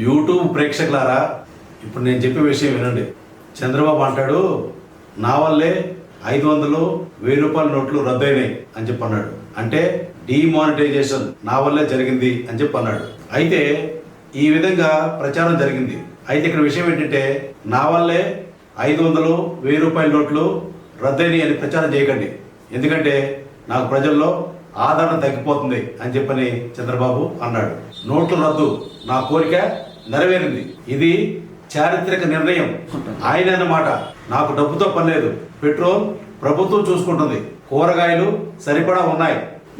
YouTube ప్రేక్షకులారా, ఇప్పుడు నేను చెప్పే విషయం వినండి. చంద్రబాబు అంటాడు, నా వల్లే 500, 1000 రూపాయల నోట్లు రద్దయినాయి అని చెప్పి అన్నాడు. అంటే డిమానిటైజేషన్ నా వల్లే జరిగింది అని చెప్పి అన్నాడు. అయితే ఈ విధంగా ప్రచారం జరిగింది. అయితే ఇక్కడ విషయం ఏంటంటే, నా వల్లే 500, 1000 రూపాయల నోట్లు రద్దయినాయి అని ప్రచారం చేయకండి. ఎందుకంటే నాకు ప్రజల్లో ఆదరణ తగ్గిపోతుంది అని చెప్పని చంద్రబాబు అన్నాడు. నోట్లు రద్దు నా కోరిక నెరవేరింది. ఇది చారిత్రక నిర్ణయం. ఆయన అన్నమాట. నాకు డబ్బుతో పని లేదు. పెట్రోల్ ప్రభుత్వం చూసుకుంటుంది. కూరగాయలు సరిపడా ఉన్నాయి.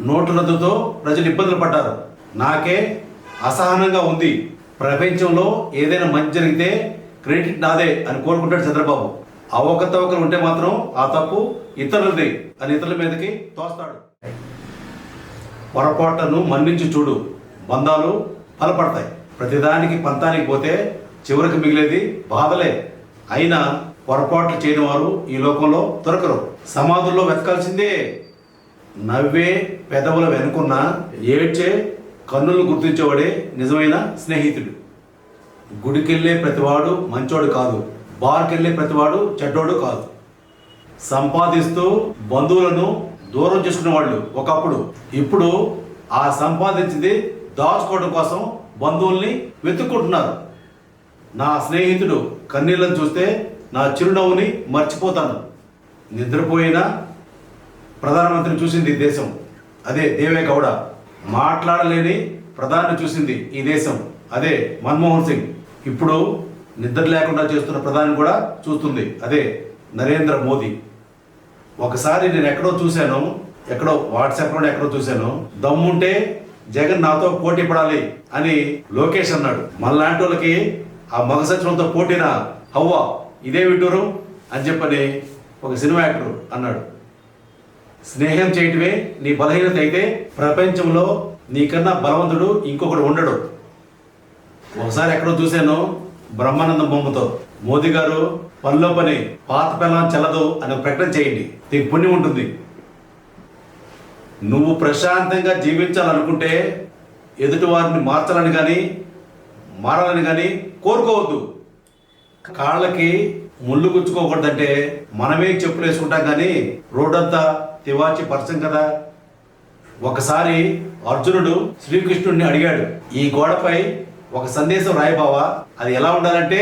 నోట్ల రద్దుతో ప్రజలు ఇబ్బందులు పడ్డారు. నాకే అసహనంగా ఉంది. ప్రపంచంలో ఏదైనా మంచి జరిగితే క్రెడిట్ నాదే అని కోరుకుంటాడు చంద్రబాబు. అవకతవకలు ఉంటే మాత్రం ఆ తప్పు ఇతరులది అని ఇతరుల మీదకి తోస్తాడు. పొరపాట్లను మన్నించి చూడు, బంధాలు బలపడతాయి. ప్రతిదానికి పంతానికి పోతే చివరికి మిగిలేది బాధలే. అయినా పొరపాట్లు చేయని వారు ఈ లోకంలో దొరకరు. సమాధుల్లో వెతకాల్సిందే. నవ్వే పెదవుల వెనుకున్న ఏడ్చే కన్నులు గుర్తించేవాడే నిజమైన స్నేహితుడు. గుడికెళ్ళే ప్రతివాడు మంచోడు కాదు. బార్కెళ్ళే ప్రతివాడు చెడ్డోడు కాదు. సంపాదిస్తూ బంధువులను దూరం చేసుకునే వాళ్ళు ఒకప్పుడు. ఇప్పుడు ఆ సంపాదించింది దాచుకోవడం కోసం బంధువుల్ని వెతుక్కుంటున్నారు. నా స్నేహితుడు కన్నీళ్ళను చూస్తే నా చిరునవ్వుని మర్చిపోతాను. నిద్రపోయిన ప్రధానమంత్రిని చూసింది ఈ దేశం, అదే దేవే గౌడ. మాట్లాడలేని ప్రధాని చూసింది ఈ దేశం, అదే మన్మోహన్ సింగ్. ఇప్పుడు నిద్ర లేకుండా చేస్తున్న ప్రధాని కూడా చూస్తుంది, అదే నరేంద్ర మోదీ. ఒకసారి నేను ఎక్కడో చూశాను, ఎక్కడో వాట్సాప్లో ఎక్కడో చూశాను, దమ్ముంటే జగన్ నాతో పోటీ పడాలి అని లోకేష్ అన్నాడు. మనలాంటి వాళ్ళకి ఆ మగసత్వంతో పోటీనా హవ్వా, ఇదే విడ్డూరు అని చెప్పని ఒక సినిమా యాక్టర్ అన్నాడు. స్నేహం చేయటమే నీ బలహీనత అయితే ప్రపంచంలో నీకన్నా బలవంతుడు ఇంకొకడు ఉండడు. ఒకసారి ఎక్కడో చూశాను, బ్రహ్మానందం బొమ్మతో మోదీ గారు పనిలో పని పాత పిల్లం చెల్లదు అని ప్రకటన చేయండి, నీకు పుణ్యం ఉంటుంది. నువ్వు ప్రశాంతంగా జీవించాలనుకుంటే ఎదుటి వారిని మార్చాలని కానీ మారాలని కానీ కోరుకోవద్దు. కాళ్ళకి ముళ్ళు గుచ్చుకోకూడదంటే మనమే చెప్పులు వేసుకుంటాం, కానీ రోడ్డంతా తివాచి పరచం కదా. ఒకసారి అర్జునుడు శ్రీకృష్ణుడిని అడిగాడు, ఈ గోడపై ఒక సందేశం రాయబావా, అది ఎలా ఉండాలంటే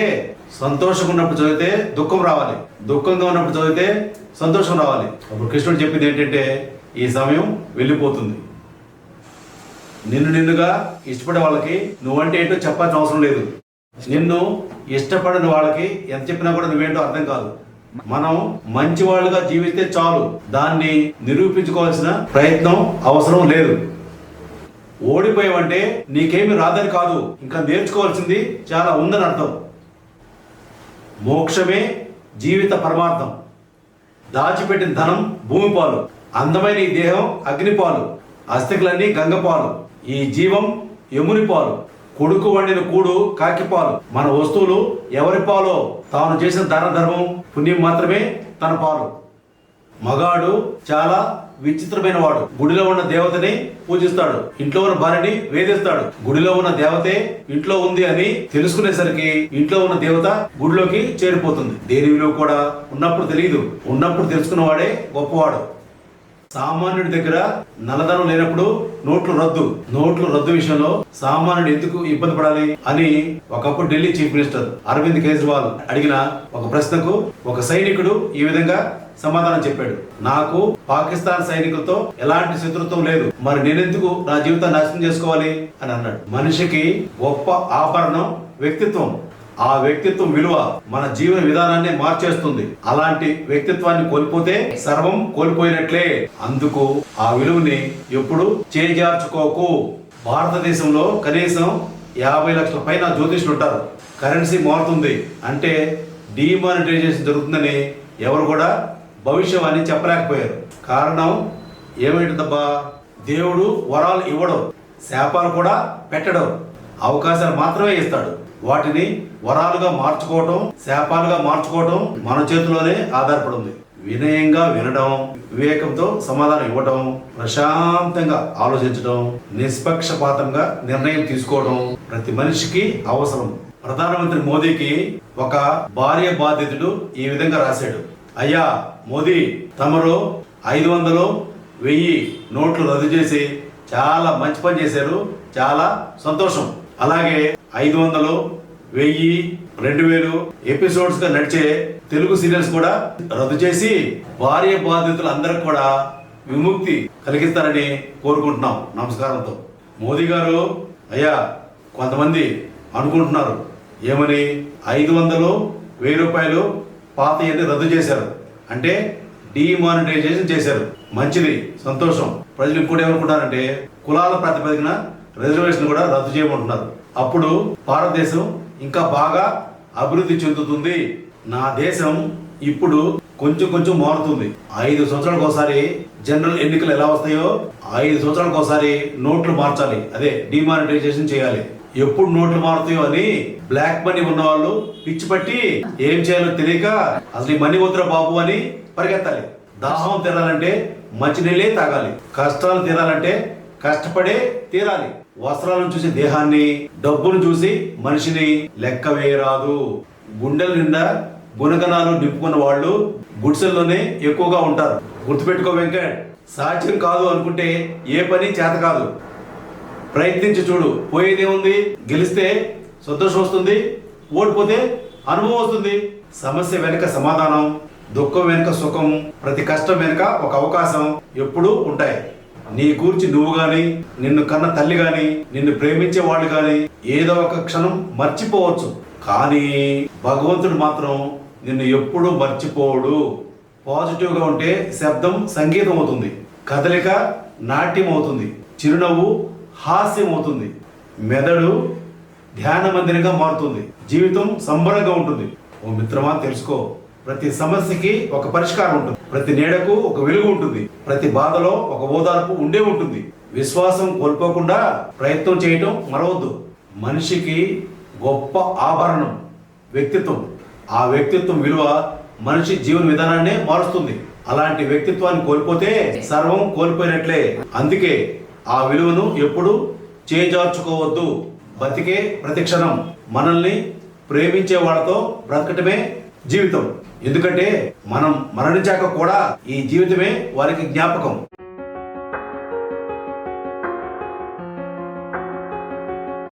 సంతోషంగా ఉన్నప్పుడు చదివితే దుఃఖం రావాలి, దుఃఖంగా ఉన్నప్పుడు చదివితే సంతోషం రావాలి. అప్పుడు కృష్ణుడు చెప్పింది ఏంటంటే, ఈ సమయం వెళ్ళిపోతుంది. నిన్నుగా ఇష్టపడే వాళ్ళకి నువ్వంటే ఏంటో చెప్పాల్సిన అవసరం లేదు. నిన్ను ఇష్టపడిన వాళ్ళకి ఎంత చెప్పినా కూడా నువ్వేంటో అర్థం కాదు. మనం మంచి వాళ్ళుగా జీవిస్తే చాలు, దాన్ని నిరూపించుకోవాల్సిన ప్రయత్నం అవసరం లేదు. ఓడిపోయావంటే నీకేమి రాదని కాదు, ఇంకా నేర్చుకోవాల్సింది చాలా ఉందని అర్థం. మోక్షమే జీవిత పరమార్థం. దాచిపెట్టిన ధనం భూమి పాలు, అందమైన ఈ దేహం అగ్ని పాలు, అస్థికులన్నీ గంగ పాలు, ఈ జీవం యముని పాలు, కొడుకు వండిన కూడు కాకి పాలు. మన వస్తువులు ఎవరి పాలో తాను చేసిన దాన ధర్మం పుణ్యం మాత్రమే తన పాలు. మగాడు చాలా విచిత్రమైన వాడు. గుడిలో ఉన్న దేవతని పూజిస్తాడు, ఇంట్లో ఉన్న భార్యని వేధిస్తాడు. గుడిలో ఉన్న దేవతే ఇంట్లో ఉంది అని తెలుసుకునేసరికి ఇంట్లో ఉన్న దేవత గుడిలోకి చేరిపోతుంది. దేని విలువ కూడా ఉన్నప్పుడు తెలియదు, ఉన్నప్పుడు తెలుసుకున్న వాడే గొప్పవాడు. సామాన్యుడి దగ్గర నల్లధనం లేనప్పుడు నోట్లు రద్దు విషయంలో సామాన్యుడు ఎందుకు ఇబ్బంది పడాలి అని ఒకప్పుడు ఢిల్లీ చీఫ్ మినిస్టర్ అరవింద్ కేజ్రీవాల్ అడిగిన ఒక ప్రశ్నకు ఒక సైనికుడు ఈ విధంగా సమాధానం చెప్పాడు, నాకు పాకిస్తాన్ సైనికులతో ఎలాంటి శత్రుత్వం లేదు, మరి నేనెందుకు నా జీవితాన్ని నాశనం చేసుకోవాలి అని అన్నాడు. మనిషికి గొప్ప ఆభరణం వ్యక్తిత్వం. ఆ వ్యక్తిత్వం విలువ మన జీవన విధానాన్ని మార్చేస్తుంది. అలాంటి వ్యక్తిత్వాన్ని కోల్పోతే సర్వం కోల్పోయినట్లే. అందుకు ఆ విలువని ఎప్పుడు చేజార్చుకోకు. భారతదేశంలో కనీసం 50 లక్షల పైన జ్యోతిష్యులు ఉంటారు. కరెన్సీ మారుతుంది అంటే డిమానిటైజేషన్ జరుగుతుందని ఎవరు కూడా భవిష్యవాణి చెప్పలేకపోయారు. కారణం ఏమైందబ్బా, దేవుడు వరాలు ఇవ్వడం, శాపాలు కూడా పెట్టడం, అవకాశాలు మాత్రమే ఇస్తాడు. వాటిని వరాలుగా మార్చుకోవటం, శాపాలుగా మార్చుకోవటం మన చేతిలోనే ఆధారపడి ఉంది. వినయంగా వినడం, వివేకంతో సమాధానం ఇవ్వడం, ప్రశాంతంగా ఆలోచించడం, నిష్పక్షపాతంగా నిర్ణయం తీసుకోవడం ప్రతి మనిషికి అవసరం. ప్రధానమంత్రి మోదీకి ఒక భార్య బాధితుడు ఈ విధంగా రాశాడు: అయ్యా మోదీ, తమరు 500, 1000 నోట్లు రద్దు చేసి చాలా మంచి పని చేశారు, చాలా సంతోషం. అలాగే 500, 1000, 2000 ఎపిసోడ్స్ గా నడిచే తెలుగు సీరియల్స్ కూడా రద్దు చేసి భార్య బాధితులందరికి కూడా విముక్తి కలిగిస్తారని కోరుకుంటున్నాం నమస్కారంతో. మోదీ గారు, అయ్యా కొంతమంది అనుకుంటున్నారు ఏమని, 500, 1000 రూపాయలు పాతయన్ని రద్దు చేశారు అంటే డిమానిటైజేషన్ చేశారు. మంచిది, సంతోషం. ప్రజలు ఇంకోటి ఏమనుకుంటారంటే కులాల ప్రాతిపదికన రిజర్వేషన్ కూడా రద్దు చేయమంటున్నారు. అప్పుడు భారతదేశం ఇంకా బాగా అభివృద్ధి చెందుతుంది. నా దేశం ఇప్పుడు కొంచెం కొంచెం మారుతుంది. 5 సంవత్సరాలకు ఒకసారి జనరల్ ఎన్నికలు ఎలా వస్తాయో 5 సంవత్సరాలకు ఒకసారి నోట్లు మార్చాలి, అదే డిమానిటైజేషన్ చేయాలి. ఎప్పుడు నోట్లు మారుతాయో అని బ్లాక్ మనీ ఉన్న వాళ్ళు పిచ్చి పట్టి ఏం చేయాలో తెలియక అసలు ఈ మనీ వద్దురా బాబు అని పరిగెత్తాలి. దాహం తీరాలంటే మంచినీళ్ళే తాగాలి, కష్టాలు తీరాలంటే కష్టపడే తీరాలి. వస్త్రాలను చూసి దేహాన్ని, డబ్బును చూసి మనిషిని లెక్క వేయరాదు. గుండెల నిండా గుణగణాలు నింపుకున్న వాళ్ళు గుడిసెల్లోనే ఎక్కువగా ఉంటారు. గుర్తుపెట్టుకో వెంకట్, సాధ్యం కాదు అనుకుంటే ఏ పని చేత కాదు. ప్రయత్నించి చూడు, పోయేదేముంది? గెలిస్తే సంతోషం వస్తుంది, ఓడిపోతే అనుభవం వస్తుంది. సమస్య వెనుక సమాధానం, దుఃఖం వెనుక సుఖం, ప్రతి కష్టం వెనుక ఒక అవకాశం ఎప్పుడూ ఉంటాయి. నీ గురించి నువ్వు గాని, నిన్ను కన్న తల్లి గాని, నిన్ను ప్రేమించే వాళ్ళు గాని ఏదో ఒక క్షణం మర్చిపోవచ్చు, కానీ భగవంతుడు మాత్రం నిన్ను ఎప్పుడూ మర్చిపోడు. పాజిటివ్ గా ఉంటే శబ్దం సంగీతం అవుతుంది, కదలిక నాట్యం అవుతుంది, చిరునవ్వు హాస్యం అవుతుంది, మెదడు ధ్యాన మందిరంగా మారుతుంది, జీవితం సంబరంగా ఉంటుంది. ఓ మిత్రమా, తెలుసుకో, ప్రతి సమస్యకి ఒక పరిష్కారం ఉంటుంది, ప్రతి నీడకు ఒక వెలుగు ఉంటుంది, ప్రతి బాధలో ఒక ఓదార్పు ఉండే ఉంటుంది. విశ్వాసం కోల్పోకుండా ప్రయత్నం చేయటం మరవద్దు. మనిషికి గొప్ప ఆభరణం వ్యక్తిత్వం. ఆ వ్యక్తిత్వం విలువ మనిషి జీవన విధానాన్నే మారుస్తుంది. అలాంటి వ్యక్తిత్వాన్ని కోల్పోతే సర్వం కోల్పోయినట్లే. అందుకే ఆ విలువను ఎప్పుడు చేజార్చుకోవద్దు. బతికే ప్రతి క్షణం మనల్ని ప్రేమించే వాళ్ళతో బ్రతకటమే జీవితం. ఎందుకంటే మనం మరణించాక కూడా ఈ జీవితమే వారికి జ్ఞాపకం.